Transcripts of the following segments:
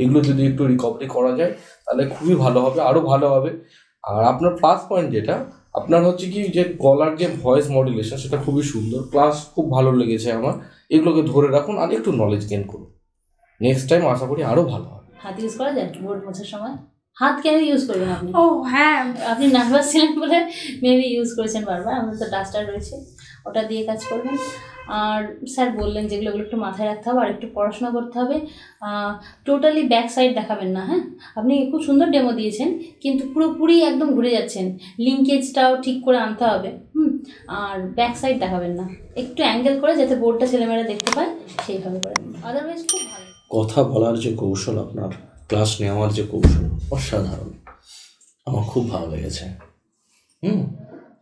এগুলো যদি একটু রিকভারি করা যায় তাহলে খুবই ভালো হবে, আরও ভালো হবে। আর আপনার প্লাস পয়েন্ট যেটা আপনার হচ্ছে কি যে গলার যে ভয়েস মডুলেশন সেটা খুবই সুন্দর, ক্লাস খুব ভালো লেগেছে আমার। এগুলোকে ধরে রাখুন আর একটু নলেজ গেইন করুন, নেক্সট টাইম আশা করি আরও ভালো হবে। হাত ইউজ করা যায় বোর্ড মোছার সময়? হাত কেন ইউজ করবেন আপনি? ও হ্যাঁ, আপনি নার্ভাস ছিলেন বলে মেবি ইউজ করেছেন বারবার। আমাদের তো ডাস্টার রয়েছে, ওটা দিয়ে কাজ করবেন। আর স্যার বললেন যেগুলো ওগুলো একটু মাথায় রাখতে হবে আর একটু পড়াশোনা করতে হবে। টোটালি ব্যাক সাইড দেখাবেন না, হ্যাঁ? আপনি খুব সুন্দর ডেমো দিয়েছেন কিন্তু পুরোপুরি একদম ঘুরে যাচ্ছেন, লিঙ্কেজটাও ঠিক করে আনতে হবে। আর ব্যাক সাইড দেখাবেন না, একটু অ্যাঙ্গেল করে যাতে বোর্ডটা ছেলেমেয়েরা দেখতে পায় সেইভাবে করেন, আদারওয়াইজ খুব ভালো। কথা বলার যে কৌশল, আপনার ক্লাস নেওয়ার যে কৌশল অসাধারণ, আমার খুব ভালো লেগেছে।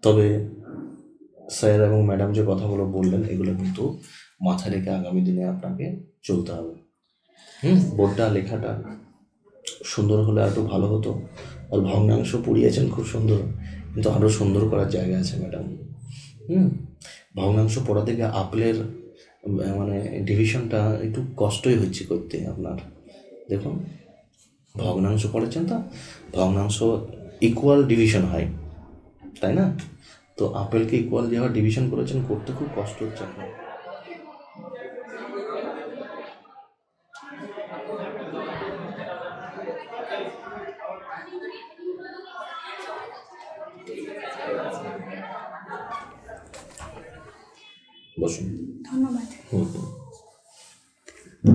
তবে স্যার এবং ম্যাডাম যে কথাগুলো বললেন এগুলো কিন্তু মাথায় রেখে আগামী দিনে আপনাকে চলতে হবে। বোর্ডটা লেখাটা সুন্দর হলে আরও ভালো হতো। আর ভগ্নাংশ পড়িয়েছেন খুব সুন্দর, কিন্তু আরও সুন্দর করার জায়গা আছে ম্যাডাম। ভগ্নাংশ পড়া থেকে আপেলের মানে ডিভিশনটা একটু কষ্টই হচ্ছে করতে আপনার। দেখুন ভগ্নাংশ পড়েছেন তো, ভগ্নাংশ ইকুয়াল ডিভিশন হয়, তাই না? তো আপেলকে ইকুয়াল যেভাবে ডিভিশন করেছেন করতে খুব কষ্ট হচ্ছে আপনার। বসুন। ধন্যবাদ।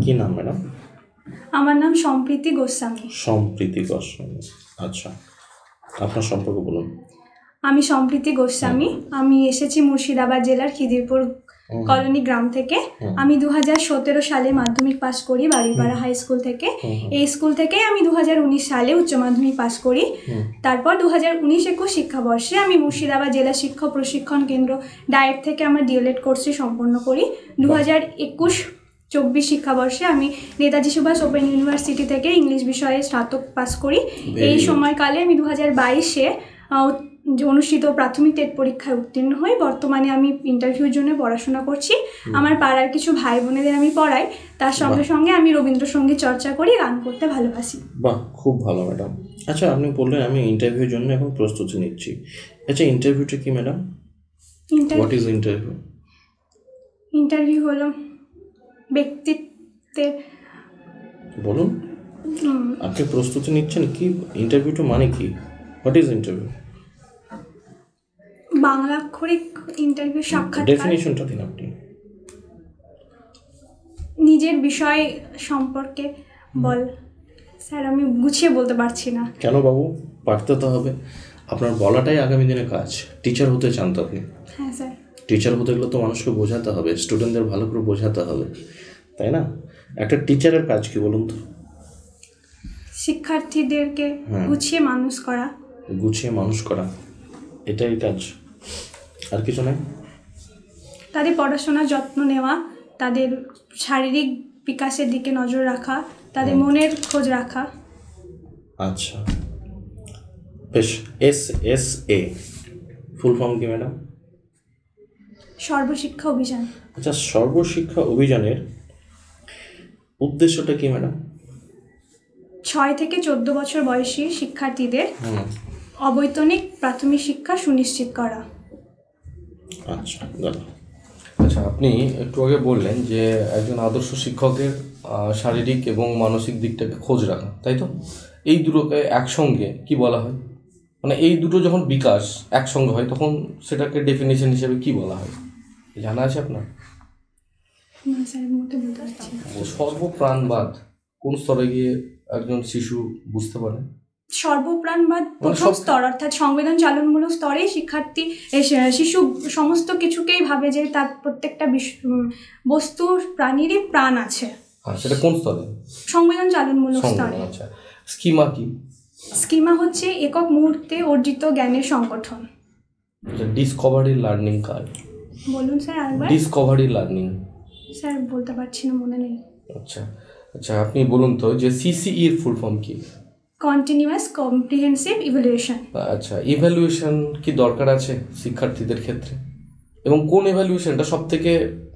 কি নাম ম্যাডাম? আমার নাম সম্প্রীতি গোস্বামী। সম্প্রীতি গোস্বামী, আচ্ছা। আপনার সম্পর্কে বলুন। আমি সম্প্রীতি গোস্বামী, আমি এসেছি মুর্শিদাবাদ জেলার খিদিরপুর কলোনি গ্রাম থেকে। আমি 2017 সালে মাধ্যমিক পাস করি বাড়িপাড়া হাই স্কুল থেকে। এই স্কুল থেকে আমি 2019 সালে উচ্চ মাধ্যমিক পাস করি। তারপর 2019-21 শিক্ষাবর্ষে আমি মুর্শিদাবাদ জেলা শিক্ষক প্রশিক্ষণ কেন্দ্র ডায়েট থেকে আমার ডিএলএড কোর্সটি সম্পন্ন করি। 2021-24 শিক্ষাবর্ষে আমি নেতাজি সুভাষ ওপেন ইউনিভার্সিটি থেকে ইংলিশ বিষয়ে স্নাতক পাস করি। এই সময়কালে আমি 2022-এ অনুষ্ঠিত প্রাথমিক টেট পরীক্ষায় উত্তীর্ণ হই। বর্তমানে আমি ইন্টারভিউর জন্য পড়াশোনা করছি। আমার পাড়ার কিছু ভাই বোনেদের আমি পড়াই, তার সঙ্গে সঙ্গে আমি রবীন্দ্রসঙ্গীত চর্চা করি, গান করতে ভালোবাসি। বাহ, খুব ভালো ম্যাডাম। আচ্ছা, আপনি বললেন আমি ইন্টারভিউর জন্য এখন প্রস্তুতি নিচ্ছি। আচ্ছা, ইন্টারভিউটা কি madam? What is interview? Interview হলো ব্যক্তিত্বের। বলুন, আপনি প্রস্তুতি নিচ্ছেন কি? ইন্টারভিউটা মানে কি? What is interview? বাংলা আক্ষরিক ইন্টারভিউ, সাক্ষাৎকার। ডেফিনিশনটা দিন আপনি। নিজের বিষয় সম্পর্কে বল। স্যার আমি গুছিয়ে বলতে পারছি না। কেন বাবু, পারতে তো হবে। আপনার বলাটাই আগামী দিনে কাজ। টিচার হতে চান তো আপনি? হ্যাঁ স্যার। টিচার হতে গেলে তো মানুষকে বোঝাতে হবে, স্টুডেন্টদের ভালো করে বোঝাতে হবে, তাই না? একটা টিচারের কাজ কি বলুন তো? শিক্ষার্থীদেরকে গুছিয়ে মানুষ করা। গুছিয়ে মানুষ করা, এটাই কাজ, আর কিছু নয়। তাদের পড়াশোনার যত্ন নেওয়া, তাদের শারীরিক বিকাশের দিকে নজর রাখা, তাদের মনের খোঁজ রাখা। আচ্ছা বেশ। SSA ফুল ফর্ম কি ম্যাডাম? সর্বশিক্ষা অভিযান। আচ্ছা, সর্বশিক্ষা অভিযানের উদ্দেশ্যটা কি ম্যাডাম? 6 থেকে 14 বছর বয়সী শিক্ষার্থীদের অবৈতনিক প্রাথমিক শিক্ষা সুনিশ্চিত করা। আচ্ছা দাদা। আচ্ছা, আপনি একটু আগে বললেন যে একজন আদর্শ শিক্ষকের শারীরিক এবং মানসিক দিকটাকে খোঁজ রাখা, তাই তো? এই দুটোকে একসঙ্গে কি বলা হয়? মানে এই দুটো যখন বিকাশ একসঙ্গে হয় তখন সেটাকে ডেফিনেশন হিসেবে কি বলা হয় জানা আছে আপনার? সর্বপ্রাণবাদ কোন স্তরে গিয়ে একজন শিশু বুঝতে পারে? সর্বপ্রাণবাদ প্রথম স্তর, অর্থাৎ সংবেদন চালনমূলক স্তরে শিক্ষার্থী শিশু সমস্ত কিছুকেই ভাবে যে তার প্রত্যেকটা বস্তু প্রাণীরই প্রাণ আছে। সেটা কোন স্তরে? সংবেদন চালনমূলক স্তরে। আচ্ছা, স্কিমা কি? স্কিমা হচ্ছে একক মুহূর্তে অর্জিত জ্ঞানের সংগঠন। ডিসকভারি লার্নিং কার? বলুন স্যার আরেকবার। Discovery learning. স্যার বলতে পারছি না, মনে নেই। আচ্ছা আচ্ছা, আপনি বলুন তো যে CCE এর ফুল ফর্ম কি? Continuous comprehensive evaluation. আচ্ছা, ইভ্যালুয়েশন কি দরকার আছে শিক্ষার্থীদের ক্ষেত্রে, এবং কোন ইভ্যালুয়েশনটা সব থেকে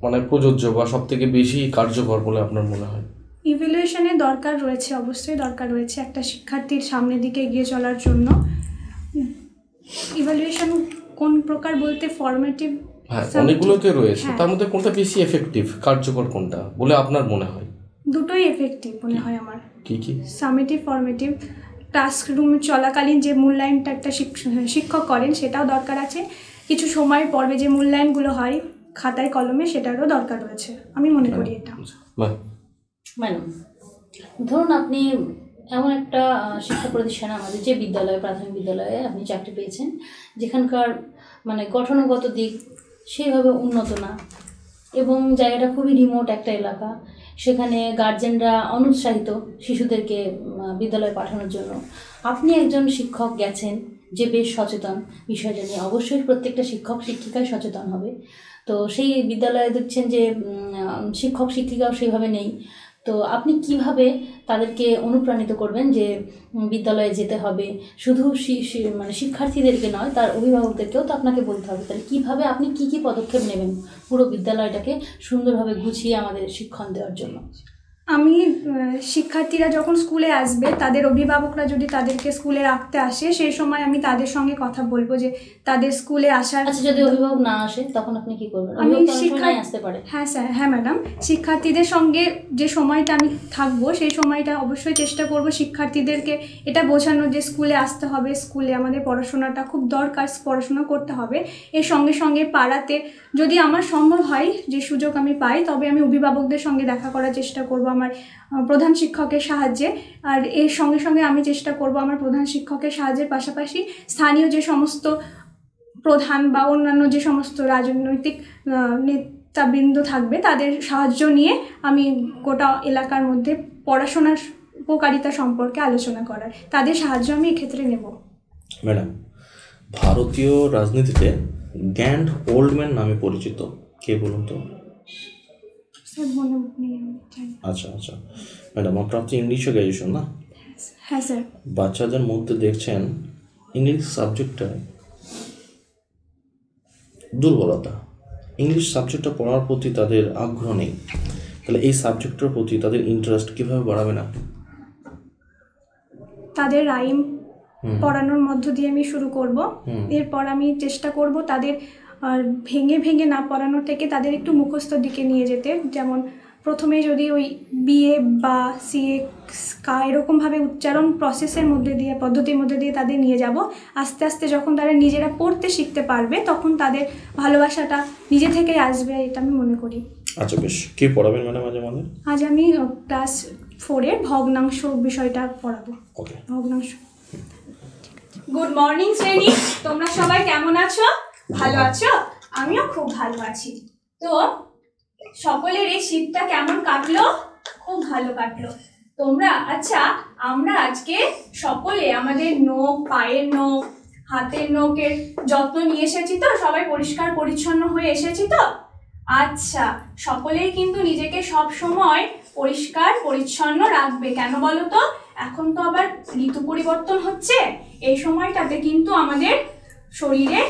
মানে প্রযোজ্য বা সব থেকে বেশি কার্যকর বলে আপনার মনে হয়? ইভ্যালুয়েশনের দরকার রয়েছে, অবশ্যই দরকার রয়েছে একটা শিক্ষার্থীর সামনের দিকে এগিয়ে চলার জন্য। ইভ্যালুয়েশন কোন প্রকার বলতে ফরমেটিভ, হ্যাঁ অনেকগুলোতে রয়েছে, তার মধ্যে কোনটা বেশি এফেক্টিভ, কার্যকর কোনটা বলে আপনার মনে হয়? দুটোই এফেক্টিভ মনে হয় আমার। কি কি? Summative, formative. ক্লাসরুম চলাকালীন যে মূল্যায়নটা একটা শিক্ষক করেন সেটাও দরকার আছে, কিছু সময় পর্বে যে মূল্যায়নগুলো হয় খাতায় কলমে সেটারও দরকার রয়েছে, আমি মনে করি এটা। ম্যাডাম ধরুন আপনি এমন একটা শিক্ষা প্রতিষ্ঠানে, আমাদের যে বিদ্যালয়, প্রাথমিক বিদ্যালয়ে আপনি চাকরি পেয়েছেন, যেখানকার মানে গঠনগত দিক সেইভাবে উন্নত না এবং জায়গাটা খুবই রিমোট একটা এলাকা, সেখানে গার্জেনরা অনুৎসাহিত শিশুদেরকে বিদ্যালয়ে পাঠানোর জন্য। আপনি একজন শিক্ষক গেছেন যে বেশ সচেতন বিষয়টা নিয়ে, অবশ্যই প্রত্যেকটা শিক্ষক শিক্ষিকাই সচেতন হবে। তো সেই বিদ্যালয়ে দেখছেন যে শিক্ষক শিক্ষিকাও সেইভাবে নেই, তো আপনি কিভাবে তাদেরকে অনুপ্রাণিত করবেন যে বিদ্যালয়ে যেতে হবে? শুধু মানে শিক্ষার্থীদেরকে নয়, তার অভিভাবকদেরকেও তো আপনাকে বলতে হবে। তাহলে কীভাবে আপনি কী কী পদক্ষেপ নেবেন পুরো বিদ্যালয়টাকে সুন্দরভাবে গুছিয়ে আমাদের শিক্ষণ দেওয়ার জন্য? আমি শিক্ষার্থীরা যখন স্কুলে আসবে, তাদের অভিভাবকরা যদি তাদেরকে স্কুলে রাখতে আসে, সেই সময় আমি তাদের সঙ্গে কথা বলবো যে তাদের স্কুলে আসার। আচ্ছা, যদি অভিভাবক না আসে তখন আপনি কি করবেন? আমি আসতে পারে। হ্যাঁ স্যার, হ্যাঁ ম্যাডাম, শিক্ষার্থীদের সঙ্গে যে সময়টা আমি থাকবো সেই সময়টা অবশ্যই চেষ্টা করব শিক্ষার্থীদেরকে এটা বোঝানো যে স্কুলে আসতে হবে, স্কুলে আমাদের পড়াশোনাটা খুব দরকার, পড়াশোনা করতে হবে। এর সঙ্গে সঙ্গে পাড়াতে যদি আমার সম্ভব হয়, যে সুযোগ আমি পাই, তবে আমি অভিভাবকদের সঙ্গে দেখা করার চেষ্টা করব আমার প্রধান শিক্ষকের সাহায্যে। আর এর সঙ্গে সঙ্গে আমি চেষ্টা করব আমার প্রধান শিক্ষকের সাহায্যের পাশাপাশি স্থানীয় যে সমস্ত প্রধান বা অন্যান্য যে সমস্ত রাজনৈতিক নেতৃবৃন্দ থাকবে তাদের সাহায্য নিয়ে আমি গোটা এলাকার মধ্যে পড়াশোনার উপকারিতা সম্পর্কে আলোচনা করার, তাদের সাহায্য আমি এক্ষেত্রে নেব। ম্যাডাম, ভারতীয় রাজনীতিতে গ্র্যান্ড ওল্ড ম্যান নামে পরিচিত কে বলুন তো? আচ্ছা আচ্ছা ম্যাডাম, আপনার তো ইংলিশে গ্র্যাজুয়েশন না? হ্যাঁ স্যার। বাচ্চাদের মধ্যে দেখছেন ইংলিশ সাবজেক্টটা দুর্বলতা, ইংলিশ সাবজেক্টটা পড়ার প্রতি তাদের আগ্রহ নেই, তাহলে এই সাবজেক্টের প্রতি তাদের ইন্টারেস্ট কীভাবে বাড়াবেন আপনি? তাদের রাইম পড়ানোর মধ্য দিয়ে আমি শুরু করব। এরপর আমি চেষ্টা করব তাদের ভেঙে ভেঙে না পড়ানোর থেকে তাদের একটু মুখস্থর দিকে নিয়ে যেতে। যেমন প্রথমে যদি ওই বিএ বা সিএ কা এরকমভাবে উচ্চারণ প্রসেসের মধ্যে দিয়ে, পদ্ধতির মধ্যে দিয়ে তাদের নিয়ে যাব। আস্তে আস্তে যখন তারা নিজেরা পড়তে শিখতে পারবে তখন তাদের ভালোবাসাটা নিজে থেকেই আসবে, এটা আমি মনে করি। আচ্ছা বেশ, কে পড়াবেন ম্যাডাম আজ আমাদের? আজ আমি ক্লাস 4-এর ভগ্নাংশ বিষয়টা পড়াবো। ওকে, ভগ্নাংশ। গুড মর্নিং শ্রেণী, তোমরা সবাই কেমন আছো? ভালো আছো? আমিও খুব ভালো আছি। তো সকলের এই শীতটা কেমন কাটলো? খুব ভালো কাটলো। তোমরা আচ্ছা, আমরা আজকে সকলে আমাদের নখ, পায়ের নখ, হাতের নখের যত্ন নিয়ে এসেছি তো? সবাই পরিষ্কার পরিচ্ছন্ন হয়ে এসেছি তো? আচ্ছা, সকলেই কিন্তু নিজেকে সব সময় পরিষ্কার পরিচ্ছন্ন রাখবে। কেন বলো তো? এখন তো আবার ঋতু পরিবর্তন হচ্ছে, এই সময়টাতে কিন্তু আমাদের শরীরে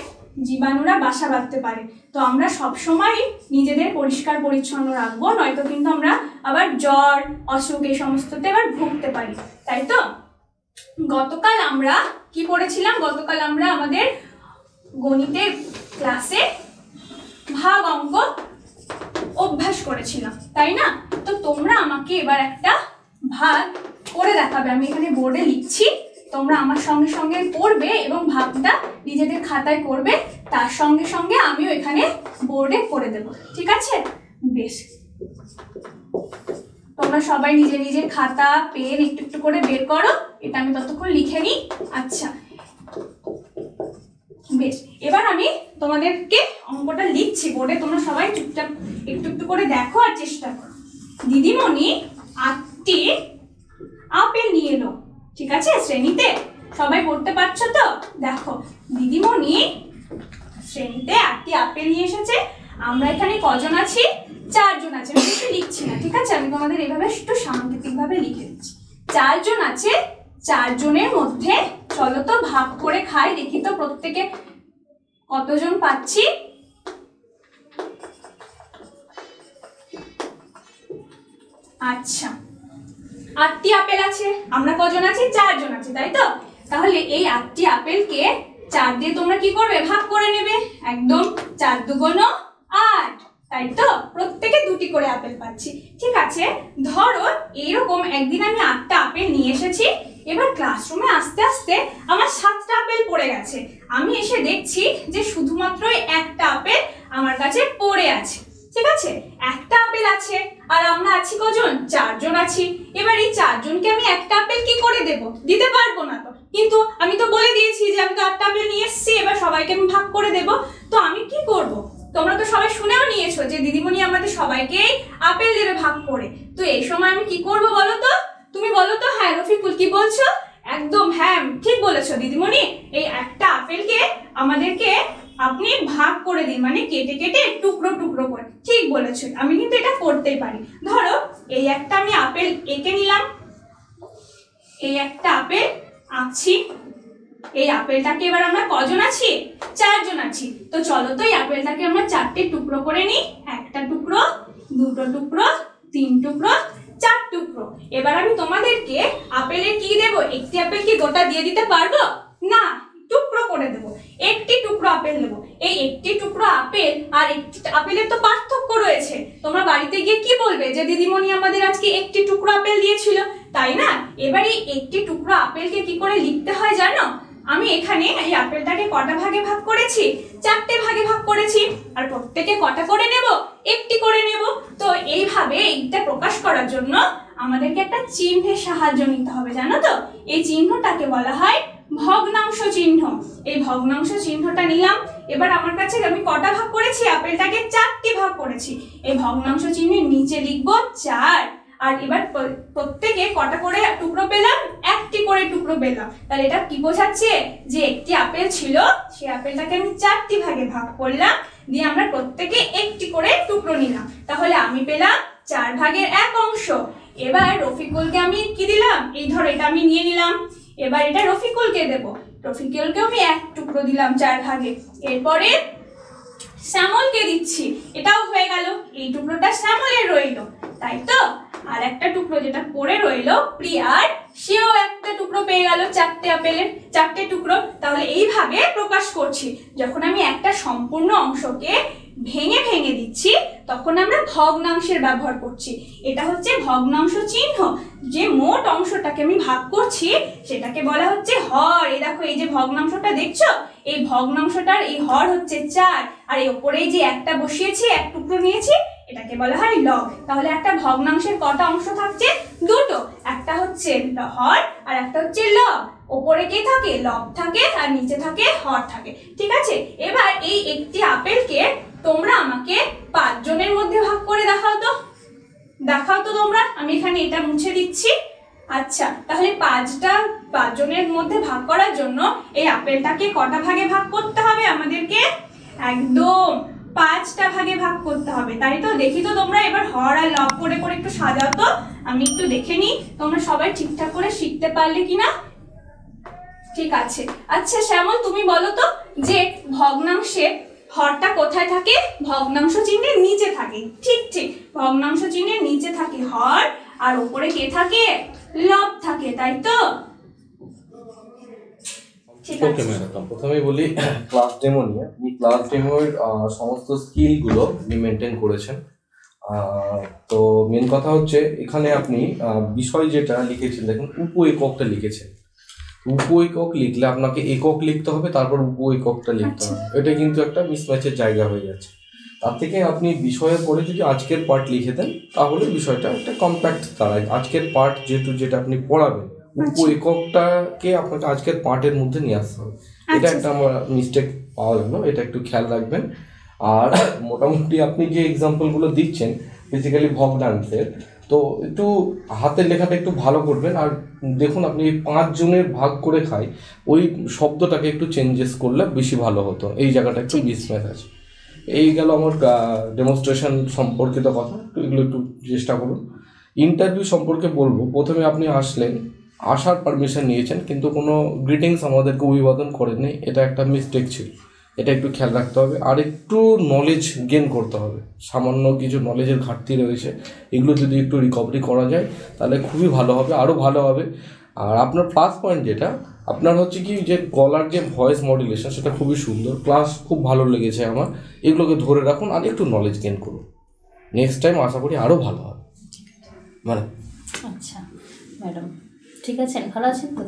জীবাণুরা বাসা বাঁধতে পারে। তো আমরা সব সময় নিজেদের পরিষ্কার পরিচ্ছন্ন রাখবো, নয়তো কিন্তু আমরা আবার জ্বর, অসুখ এই সমস্ততে আবার ভুগতে পারি, তাই তো? গতকাল আমরা কি পড়েছিলাম? গতকাল আমরা আমাদের গণিতের ক্লাসে ভাগ অঙ্ক অভ্যাস করেছিলাম, তাই না? তো তোমরা আমাকে এবার একটা ভাগ করে দেখাবে। আমি এখানে বোর্ডে লিখছি, তোমরা আমার সঙ্গে সঙ্গে পড়বে এবং ভাগটা নিজেদের খাতায় করবে, তার সঙ্গে সঙ্গে আমিও এখানে বোর্ডে করে দেব, ঠিক আছে? বেশ, তোমরা সবাই নিজের নিজের খাতা পেন একটু একটু করে বের করো, এটা আমি ততক্ষণ লিখে নিই। আচ্ছা বেশ, এবার আমি তোমাদেরকে অঙ্কটা লিখছি বোর্ডে, তোমরা সবাই চুপচাপ একটু একটু করে দেখো আর চেষ্টা করো। দিদিমণি 8টি আপেল নিয়ে এলো, ঠিক আছে? শ্রেণীতে সবাই পড়তে পারছো তো? দেখো, দিদিমণি শ্রেণীতে 8টি আপেল নিয়ে এসেছে। আমরা এখানে কজন আছি? 4 জন আছে। আমি কিছু লিখছি না, ঠিক আছে? আমি তোমাদের এইভাবে একটু সাংকেতিকভাবে লিখে দিচ্ছি। 4 জন আছে, 4 জনের মধ্যে চলো তো ভাগ করে খাই, দেখি তো প্রত্যেকে কতজন পাচ্ছি। আচ্ছা 8টি আপেল আছে, আমরা কজন আছি? 4 জন আছি, তাই তো? তাহলে এই 8টি আপেলকে 4 দিয়ে তোমরা কি করবে? ভাগ করে নেবে। একদম 4 দুগুণ 8, তাই তো? প্রত্যেকে 2টি করে আপেল পাচ্ছি। ঠিক আছে, ধরো এইরকম একদিন আমি 8টা আপেল নিয়ে এসেছি। এবার ক্লাসরুমে আস্তে আস্তে আমার 7টা আপেল পড়ে গেছে। আমি এসে দেখছি যে শুধুমাত্র একটা আপেল আমার কাছে পড়ে আছে। ঠিক আছে, একটা আপেল আছে আর আমরা আছি কজন? 4 জন আছি। এবার এই 4 জনকে আমি একটা আপেল কি করে দেব? দিতে পারবো না তো। কিন্তু আমি তো বলে দিয়েছি যে আমি তো 8টা আপেল নিয়ে এসেছি, এবার সবাইকে আমি ভাগ করে দেব। তো আমি কি করব? তোমরা তো সবাই শুনেও নিয়েছো যে দিদিমণি আমাদের সবাইকেই আপেল দেবে ভাগ করে। তো এই সময় আমি কি করব বলো তো? তুমি বলো তো। হ্যাঁ রফিকুল, কি বলছো? একদম হ্যাঁ ঠিক বলেছো দিদিমণি। এই একটা আপেলকে আমাদেরকে আপনি ভাগ করে দিন, মানে কেটে কেটে টুকরো টুকরো করে। ঠিক বলেছো, আমি কিন্তু এটা করতেই পারি। ধরো এই একটা আমি আপেল এঁকে নিলাম, এই একটা আপেল আঁকছি। এই আপেলটাকে এবার আমরা কজন আছি? 4 জন আছি। তো চলো তো এই আপেলটাকে আমরা 4টে টুকরো করে নিই। একটা টুকরো, 2টো টুকরো, 3 টুকরো, 4 টুকরো। এবার আমি তোমাদেরকে আপেলের কি দেব? একটি আপেল কি গোটা দিয়ে দিতে পারবো না, টুকরো করে দেব। একটি টুকরো আপেল দেবো। এই একটি টুকরো আপেল আর একটি আপেলের তো পার্থক্য রয়েছে। তোমরা বাড়িতে গিয়ে কি বলবে? যে দিদিমণি আমাদের আজকে একটি টুকরো আপেল দিয়েছিল, তাই না? এবার এই একটি টুকরো আপেলকে কি করে লিখতে হয় জানো? আমি এখানে এই আপেলটাকে কটা ভাগে ভাগ করেছি? 4টে ভাগে ভাগ করেছি। আর প্রত্যেকে কটা করে নেব? একটি করে নেব। তো এইভাবে এইটা প্রকাশ করার জন্য আমাদেরকে একটা চিহ্নের সাহায্য নিতে হবে, জানো তো? এই চিহ্নটাকে বলা হয় ভগ্নাংশ চিহ্ন। এই ভগ্নাংশ চিহ্নটা নিলাম। এবার আমার কাছে আমি কটা ভাগ করেছি? আপেলটাকে 4টি ভাগ করেছি। এই ভগ্নাংশ চিহ্নের নিচে লিখবো 4। আর এবার প্রত্যেকে কটা করে টুকরো পেলাম? একটি করে টুকরো পেলাম। তাহলে এটা কি বোঝাচ্ছে? যে একটি আপেল ছিল, সেই আপেলটাকে আমি 4টি ভাগে ভাগ করলাম, দিয়ে আমরা প্রত্যেকে একটি করে টুকরো নিলাম। তাহলে আমি পেলাম 4 ভাগের 1 অংশ। এবার রফিকুলকে আমি কি দিলাম? এই ধরো এটা আমি নিয়ে নিলাম। এবার এটা রফিকুলকে দেব। রফিকুলকেও আমি 1 টুকরো দিলাম 4 ভাগে। এরপরে শ্যামলকে দিচ্ছি, এটাও হয়ে গেল। এই টুকরোটা শ্যামলের রইলো, তাই তো? আর একটা টুকরো যেটা পড়ে রইলো প্রিয়ার, সেও একটা টুকরো পেয়ে গেল 4টে আপেলের 4টে টুকরো। তাহলে এইভাবে প্রকাশ করছি। যখন আমি একটা সম্পূর্ণ অংশকে ভেঙে ভেঙে দিচ্ছি তখন আমরা ভগ্নাংশের ব্যবহার করছি। এটা হচ্ছে ভগ্নাংশ চিহ্ন। যে মোট অংশটাকে আমি ভাগ করছি সেটাকে বলা হচ্ছে হর। এই দেখো, এই যে ভগ্নাংশটা দেখছো, এই ভগ্নাংশটার এই হর হচ্ছে 4। আর এই উপরে যে একটা বসিয়েছি, 1 টুকরো নিয়েছি, এটাকে বলা হয় লব। তাহলে একটা ভগ্নাংশের কটা অংশ থাকছে? 2টো। একটা হচ্ছে হর আর একটা হচ্ছে লব। উপরে কে থাকে? লব থাকে, আর নিচে থাকে হর থাকে। ঠিক আছে, এবার এই একটি আপেলকে তোমরা আমাকে 5 জনের মধ্যে ভাগ করে দেখাও তো। তোমরা। আমি এখানে এটা মুছে দিচ্ছি। আচ্ছা, তাহলে 5 জনের মধ্যে ভাগ করার জন্য এই আপেলটাকে কটা ভাগে ভাগ করতে হবে আমাদেরকে? একদম 5টা ভাগে ভাগ করতে হবে, তাই তো? দেখি তো তোমরা এবার হর আর লব করে করে একটু সাজাও তো, আমি একটু দেখে নিই তোমরা সবাই ঠিকঠাক করে শিখতে পারলে কিনা। ঠিক আছে। আচ্ছা শ্যামল, তুমি বলো তো যে ভগ্নাংশে হরটা কোথায় থাকে? ভগ্নাংশ চিহ্নের নিচে থাকে। ঠিক ঠিক, ভগ্নাংশ চিহ্নের নিচে থাকে হর, আর উপরে কে থাকে? লব থাকে, তাই তো? ওকে ম্যাডাম, প্রথমেই বলি ক্লাস ডেমো নিয়ে। আপনি ক্লাস ডেমোর সমস্ত স্কিলগুলো আপনি মেনটেন করেছেন। তো মেন কথা হচ্ছে এখানে আপনি বিষয় যেটা লিখেছেন, দেখুন উপ এককটা লিখেছেন। উপ একক লিখলে আপনাকে একক লিখতে হবে, তারপর উপ এককটা লিখতে হবে। এটা কিন্তু একটা মিসম্যাচের জায়গা হয়ে যাচ্ছে। তার থেকে আপনি বিষয়ের পরে যদি আজকের পার্ট লিখে দেন তাহলে বিষয়টা একটা কম্প্যাক্ট দাঁড়ায়। আজকের পার্ট যেটা আপনি পড়াবেন, উপ এককটাকে আপনাকে আজকের পার্টের মধ্যে নিয়ে আসতে হবে। এটা একটা আমার মিস্টেক পাওয়া গেল, এটা একটু খেয়াল রাখবেন। আর মোটামুটি আপনি যে এক্সাম্পলগুলো দিচ্ছেন বেসিক্যালি ভগ্নাংশের, তো একটু হাতের লেখাটা একটু ভালো করবেন। আর দেখুন আপনি 5 জনের ভাগ করে খাই, ওই শব্দটাকে একটু চেঞ্জেস করলে বেশি ভালো হতো। এই জায়গাটা একটু মিসম্যাচ আছে। এই গেল আমার ডেমনস্ট্রেশন সম্পর্কিত কথা, এগুলো একটু চেষ্টা করুন। ইন্টারভিউ সম্পর্কে বলবো, প্রথমে আপনি আসলেন, আসার পারমিশন নিয়েছেন, কিন্তু কোনো গ্রিটিংস আমাদেরকে অভিবাদন করেননি। এটা একটা মিস্টেক ছিল। এটা একটু খেয়াল রাখতে হবে। আর একটু নলেজ গেন করতে হবে, সামান্য কিছু নলেজের ঘাটতি রয়েছে, এগুলো যদি একটু রিকভারি করা যায় তাহলে খুবই ভালো হবে, আরও ভালো হবে। আর আপনার প্লাস পয়েন্ট যেটা আপনার হচ্ছে কি যে গলার যে ভয়েস মডুলেশন সেটা খুবই সুন্দর, ক্লাস খুব ভালো লেগেছে আমার। এগুলোকে ধরে রাখুন আর একটু নলেজ গেন করুন, নেক্সট টাইম আশা করি আরও ভালো হবে। মানে আচ্ছা ম্যাডাম, ঠিক আছেন, ভালো আছেন তো?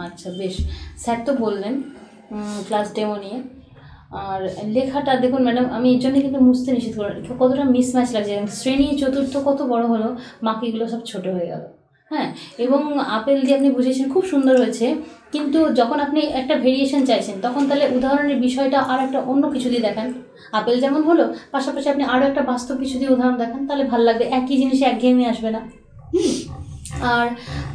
আচ্ছা বেশ। স্যার তো বললেন ক্লাস ডেমো নিয়ে। আর লেখাটা দেখুন ম্যাডাম, আমি এর জন্য কিন্তু মুছতে নিষেধ করলাম, কতটা মিসম্যাচ লাগছে। শ্রেণী চতুর্থ কত বড় হলো, বাকিগুলো সব ছোট হয়ে গেল। হ্যাঁ, এবং আপেল দিয়ে আপনি বুঝিয়েছেন খুব সুন্দর হয়েছে, কিন্তু যখন আপনি একটা ভেরিয়েশন চাইছেন তখন তাহলে উদাহরণের বিষয়টা আর একটা অন্য কিছু দিয়ে দেখান। আপেল যেমন হলো, পাশাপাশি আপনি আরও একটা বাস্তব কিছু দিয়ে উদাহরণ দেখান, তাহলে ভালো লাগবে, একই জিনিসে একঘেয়েমি আসবে না। আর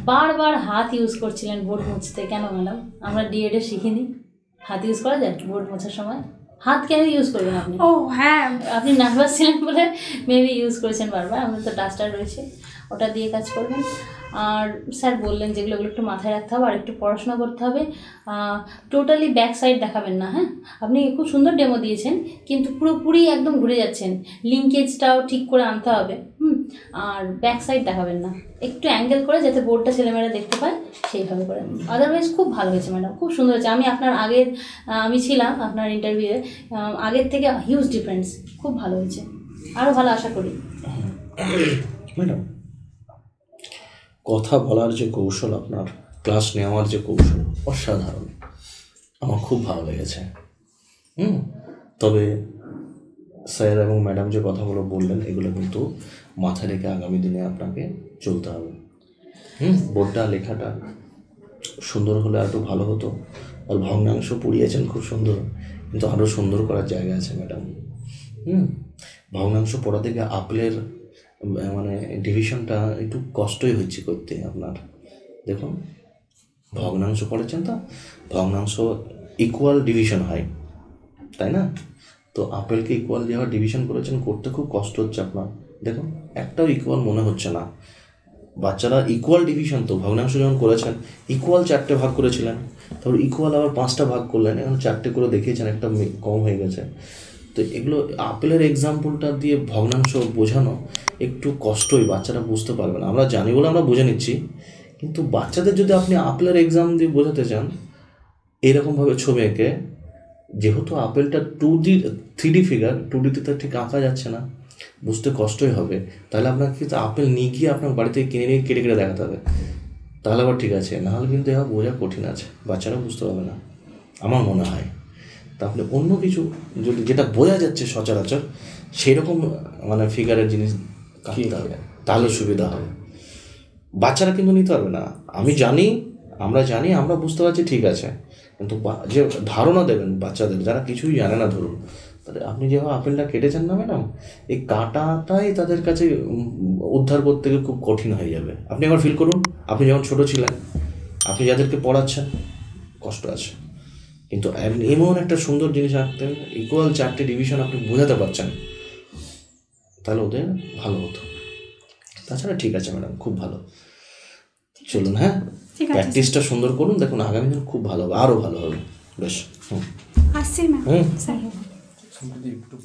বারবার হাত ইউজ করছিলেন বোর্ড মুছতে, কেন ম্যাডাম? আমরা ডিএডে শিখিনি হাত ইউজ করা যায় বোর্ড মোছার সময়? হাত কেন ইউজ করবেন আপনি? ও হ্যাঁ, আপনি নার্ভাস ছিলেন বলে মেবি ইউজ করেছেন বারবার। আমাদের তো ডাস্টার রয়েছে, ওটা দিয়ে কাজ করবেন। আর স্যার বললেন যেগুলো ওগুলো একটু মাথায় রাখতে হবে, আর একটু পড়াশোনা করতে হবে। টোটালি ব্যাক সাইড দেখাবেন না। হ্যাঁ, আপনি খুব সুন্দর ডেমো দিয়েছেন, কিন্তু পুরোপুরি একদম ঘুরে যাচ্ছেন, লিঙ্কেজটাও ঠিক করে আনতে হবে। আর ব্যাক সাইড দেখাবেন না, একটু অ্যাঙ্গেল করে যাতে বোর্ডটা ছেলেমেয়েরা দেখতে পায় সেইভাবে করে। আদারওয়াইজ খুব ভালো হয়েছে ম্যাডাম, খুব সুন্দর হয়েছে। আমি আপনার আগের আমি ছিলাম আপনার ইন্টারভিউয়ে, আগের থেকে হিউজ ডিফারেন্স, খুব ভালো হয়েছে, আরও ভালো আশা করি। ম্যাডাম, কথা বলার যে কৌশল, আপনার ক্লাস নেওয়ার যে কৌশল অসাধারণ, আমার খুব ভালো লেগেছে। তবে স্যার এবং ম্যাডাম যে কথাগুলো বললেন এগুলো কিন্তু মাথায় রেখে আগামী দিনে আপনাকে চলতে হবে। বোর্ডটা লেখাটা সুন্দর হলে আরও ভালো হতো। আর ভগ্নাংশ পড়িয়েছেন খুব সুন্দর, কিন্তু আরও সুন্দর করার জায়গা আছে ম্যাডাম। ভগ্নাংশ পড়া থেকে আপেলের মানে ডিভিশনটা একটু কষ্টই হচ্ছে করতে আপনার। দেখুন, ভগ্নাংশ পড়েছেন তো, ভগ্নাংশ ইকুয়াল ডিভিশন হয়, তাই না? তো আপেলকে ইকুয়াল যেভাবে ডিভিশন করেছেন, করতে খুব কষ্ট হচ্ছে আপনার। দেখুন, একটাও ইকুয়াল মনে হচ্ছে না। বাচ্চারা ইকুয়াল ডিভিশন তো ভগ্নাংশ যখন করেছেন, ইকুয়াল 4টে ভাগ করেছিলেন, তারপর ইকুয়াল আবার 5টা ভাগ করলেন, এখন 4টে করে দেখিয়েছেন, একটা কম হয়ে গেছে। তো এগুলো আপেলের এক্সাম্পলটা দিয়ে ভগ্নাংশ বোঝানো একটু কষ্টই, বাচ্চারা বুঝতে পারবে না। আমরা জানি বলে আমরা বুঝে নিচ্ছি, কিন্তু বাচ্চাদের যদি আপনি আপেলের এক্সাম দিয়ে বোঝাতে চান এরকমভাবে ছবি এঁকে, যেহেতু আপেলটা 3D ফিগার, 2Dতে তো ঠিক আঁকা যাচ্ছে না, বুঝতে কষ্টই হবে। তাহলে আপনাকে কিন্তু আপেল নিয়ে গিয়ে আপনার বাড়িতে কিনে নিয়ে কেটে কেটে দেখাতে হবে, তাহলে আবার ঠিক আছে। নাহলে কিন্তু এবার বোঝা কঠিন আছে, বাচ্চারা বুঝতে পারবে না আমার মনে হয়। তা আপনি অন্য কিছু যদি যেটা বোঝা যাচ্ছে সচরাচর সেরকম মানে ফিগারের জিনিস কাটতে হবে, তাহলে সুবিধা হবে। বাচ্চারা কিন্তু নিতে পারবে না। আমি জানি, আমরা জানি, আমরা বুঝতে পারছি, ঠিক আছে, কিন্তু যে ধারণা দেবেন বাচ্চাদের যারা কিছুই জানে না, ধরুন তাহলে আপনি যেভাবে আপেলটা কেটেছেন না ম্যাডাম, এই কাটাটাই তাদের কাছে উদ্ধার করতে গিয়ে খুব কঠিন হয়ে যাবে। আপনি একবার ফিল করুন, আপনি যখন ছোটো ছিলেন, আপনি যাদেরকে পড়াচ্ছেন কষ্ট আছে, কিন্তু এমন একটা সুন্দর জিনিস আঁকতেন, ইকুয়াল 4টে ডিভিশন আপনি বোঝাতে পারছেন, তাহলে ওদের ভালো হতো। তাছাড়া ঠিক আছে ম্যাডাম, খুব ভালো। চলুন, হ্যাঁ, প্র্যাকটিসটা সুন্দর করুন, দেখুন আগামী দিন খুব ভালো হবে, আরও ভালো হবে। বেশ, আসছি ম্যাম। সম্প্রতি একটু